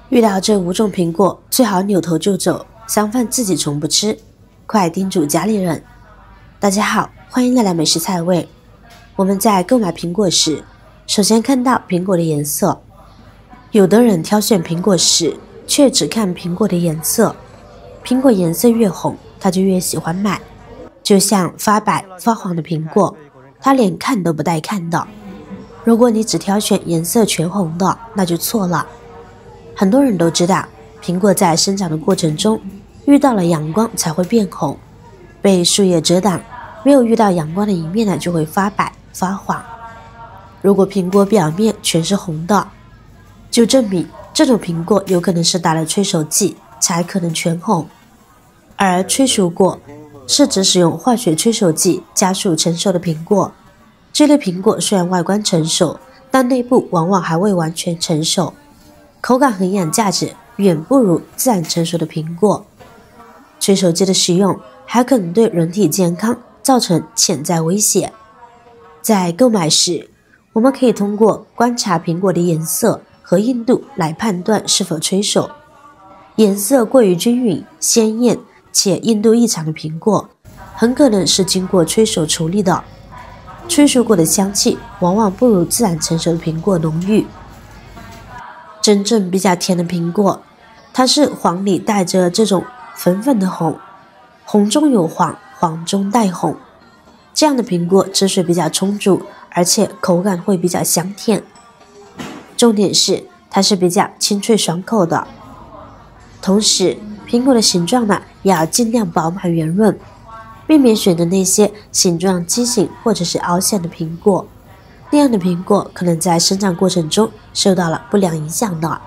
遇到这5种苹果，最好扭头就走，相反自己从不吃，快叮嘱家里人。大家好，欢迎来到美食菜味。我们在购买苹果时，首先看到苹果的颜色。有的人挑选苹果时，却只看苹果的颜色，苹果颜色越红，他就越喜欢买。就像发白发黄的苹果，他连看都不带看的。如果你只挑选颜色全红的，那就错了。很多人都知道，苹果在生长的过程中，遇到了阳光才会变红，被树叶遮挡，没有遇到阳光的一面呢，就会发白发黄。如果苹果表面全是红的，就证明这种苹果有可能是打了催熟剂，才可能全红。而催熟果是指使用化学催熟剂加速成熟的苹果。这类苹果虽然外观成熟，但内部往往还未完全成熟，口感和营养价值远不如自然成熟的苹果。催熟剂的使用还可能对人体健康造成潜在威胁。在购买时，我们可以通过观察苹果的颜色和硬度来判断是否催熟。颜色过于均匀、鲜艳且硬度异常的苹果，很可能是经过催熟处理的。催熟果的香气往往不如自然成熟的苹果浓郁。真正比较甜的苹果，它是黄里带着这种粉粉的红，红中有黄，黄中带红。这样的苹果汁水比较充足，而且口感会比较香甜。重点是它是比较清脆爽口的。同时，苹果的形状呢，也要尽量饱满圆润，避免选择那些形状畸形或者是凹陷的苹果，那样的苹果可能在生长过程中受到了不良影响的。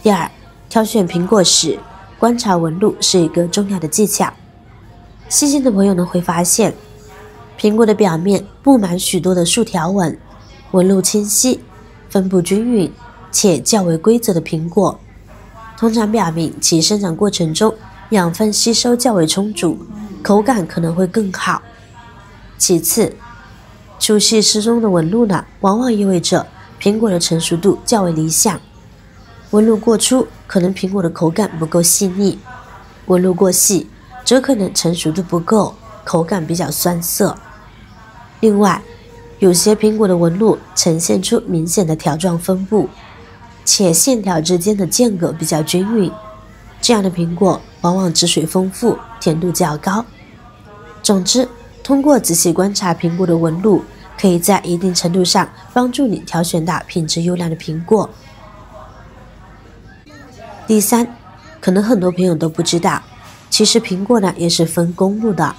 第二，挑选苹果时，观察纹路是一个重要的技巧。细心的朋友呢会发现，苹果的表面布满许多的竖条纹，纹路清晰，分布均匀且较为规则的苹果，通常表明其生长过程中养分吸收较为充足，口感可能会更好。其次，粗细适中的纹路呢，往往意味着苹果的成熟度较为理想。纹路过粗，可能苹果的口感不够细腻；纹路过细，则可能成熟度不够，口感比较酸涩。另外，有些苹果的纹路呈现出明显的条状分布，且线条之间的间隔比较均匀，这样的苹果往往汁水丰富，甜度较高。总之，通过仔细观察苹果的纹路，可以在一定程度上帮助你挑选到品质优良的苹果。第三，可能很多朋友都不知道，其实苹果呢也是分公母的。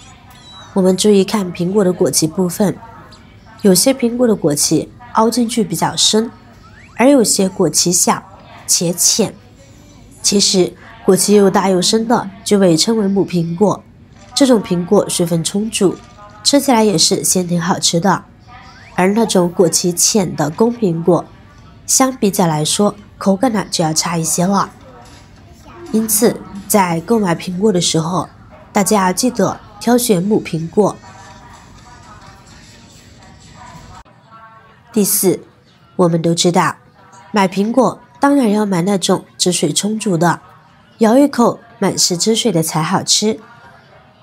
我们注意看苹果的果脐部分，有些苹果的果脐凹进去比较深，而有些果脐小且浅。其实果脐又大又深的就被称为母苹果，这种苹果水分充足，吃起来也是鲜甜好吃的。而那种果脐浅的公苹果，相比较来说口感呢就要差一些了。因此在购买苹果的时候，大家要记得挑选母苹果。第四，我们都知道，买苹果当然要买那种汁水充足的，咬一口满是汁水的才好吃。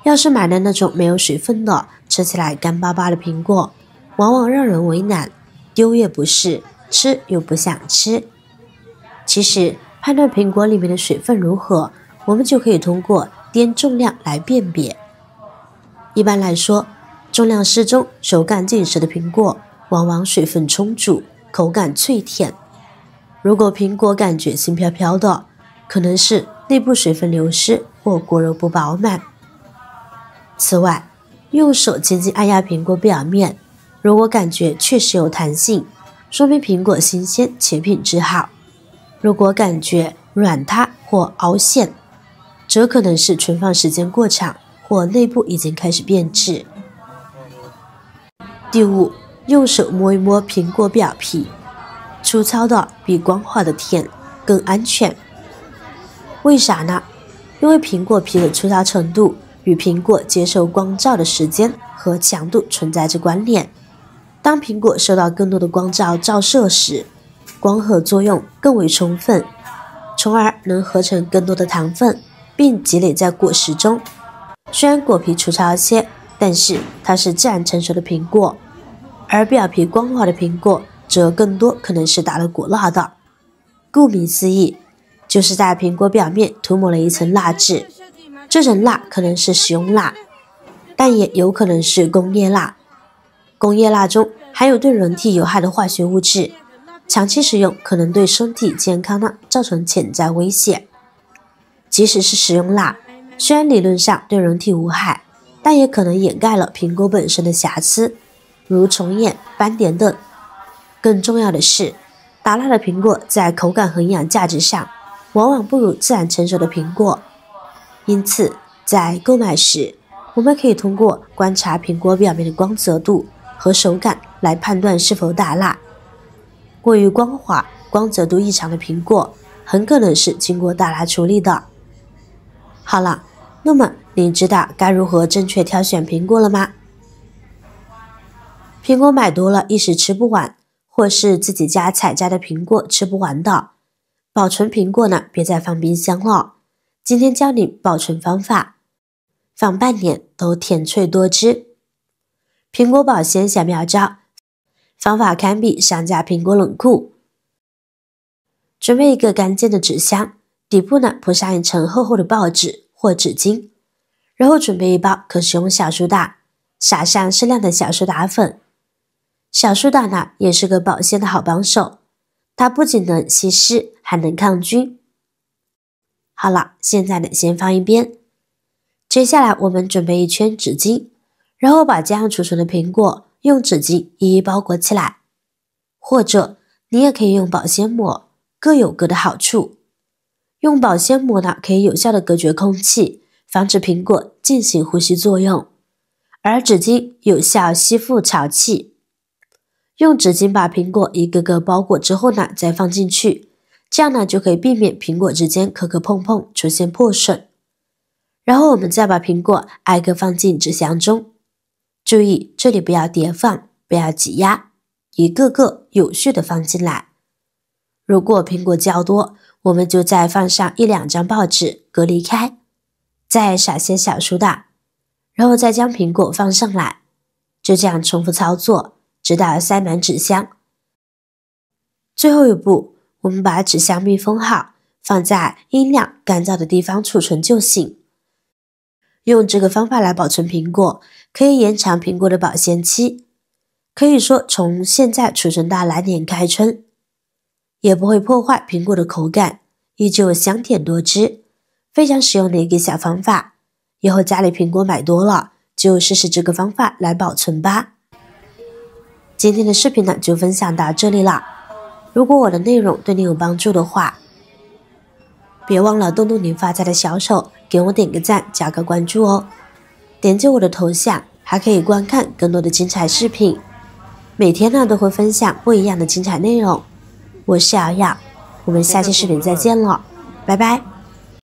要是买的那种没有水分的，吃起来干巴巴的苹果，往往让人为难，丢也不是，吃又不想吃。其实判断苹果里面的水分如何，我们就可以通过掂重量来辨别。一般来说，重量适中、手感紧实的苹果往往水分充足，口感脆甜。如果苹果感觉轻飘飘的，可能是内部水分流失或果肉不饱满。此外，用手轻轻按压苹果表面，如果感觉确实有弹性，说明苹果新鲜且品质好；如果感觉软塌或凹陷，则可能是存放时间过长或内部已经开始变质。第五，用手摸一摸苹果表皮，粗糙的比光滑的甜更安全。为啥呢？因为苹果皮的粗糙程度与苹果接受光照的时间和强度存在着关联。当苹果受到更多的光照照射时，光合作用更为充分，从而能合成更多的糖分，并积累在果实中。虽然果皮粗糙些，但是它是自然成熟的苹果，而表皮光滑的苹果则更多可能是打了果蜡的。顾名思义，就是在苹果表面涂抹了一层蜡质，这层蜡可能是食用蜡，但也有可能是工业蜡。工业蜡中含有对人体有害的化学物质，长期使用可能对身体健康造成潜在危险。即使是食用蜡，虽然理论上对人体无害，但也可能掩盖了苹果本身的瑕疵，如虫眼、斑点等。更重要的是，打蜡的苹果在口感和营养价值上往往不如自然成熟的苹果。因此，在购买时，我们可以通过观察苹果表面的光泽度和手感来判断是否打蜡。过于光滑、光泽度异常的苹果很可能是经过打蜡处理的。好了，那么你知道该如何正确挑选苹果了吗？苹果买多了一时吃不完，或是自己家采摘的苹果吃不完的，保存苹果别再放冰箱了。今天教你保存方法，放半年都甜脆多汁。苹果保鲜小妙招，方法堪比商家苹果冷库。准备一个干净的纸箱，底部铺上一层厚厚的报纸或纸巾，然后准备一包可食用小苏打，撒上适量的小苏打粉。小苏打也是个保鲜的好帮手，它不仅能吸湿，还能抗菌。好了，现在先放一边。接下来我们准备一圈纸巾，然后把这样储存的苹果用纸巾一一包裹起来，或者你也可以用保鲜膜，各有各的好处。用保鲜膜可以有效的隔绝空气，防止苹果进行呼吸作用，而纸巾有效吸附潮气。用纸巾把苹果一个个包裹之后再放进去，这样就可以避免苹果之间磕磕碰碰出现破损。然后我们再把苹果挨个放进纸箱中，注意这里不要叠放，不要挤压，一个个有序的放进来。如果苹果较多，我们就再放上1、2张报纸隔离开，再撒些小苏打，然后再将苹果放上来，就这样重复操作，直到塞满纸箱。最后一步，我们把纸箱密封好，放在阴凉干燥的地方储存就行。用这个方法来保存苹果，可以延长苹果的保鲜期，可以说从现在储存到来年开春，也不会破坏苹果的口感，依旧香甜多汁，非常实用的一个小方法。以后家里苹果买多了，就试试这个方法来保存吧。今天的视频就分享到这里了。如果我的内容对你有帮助的话，别忘了动动你发财的小手，给我点个赞，加个关注哦。点击我的头像，还可以观看更多的精彩视频。每天都会分享不一样的精彩内容。我是瑶瑶，我们下期视频再见了，拜拜。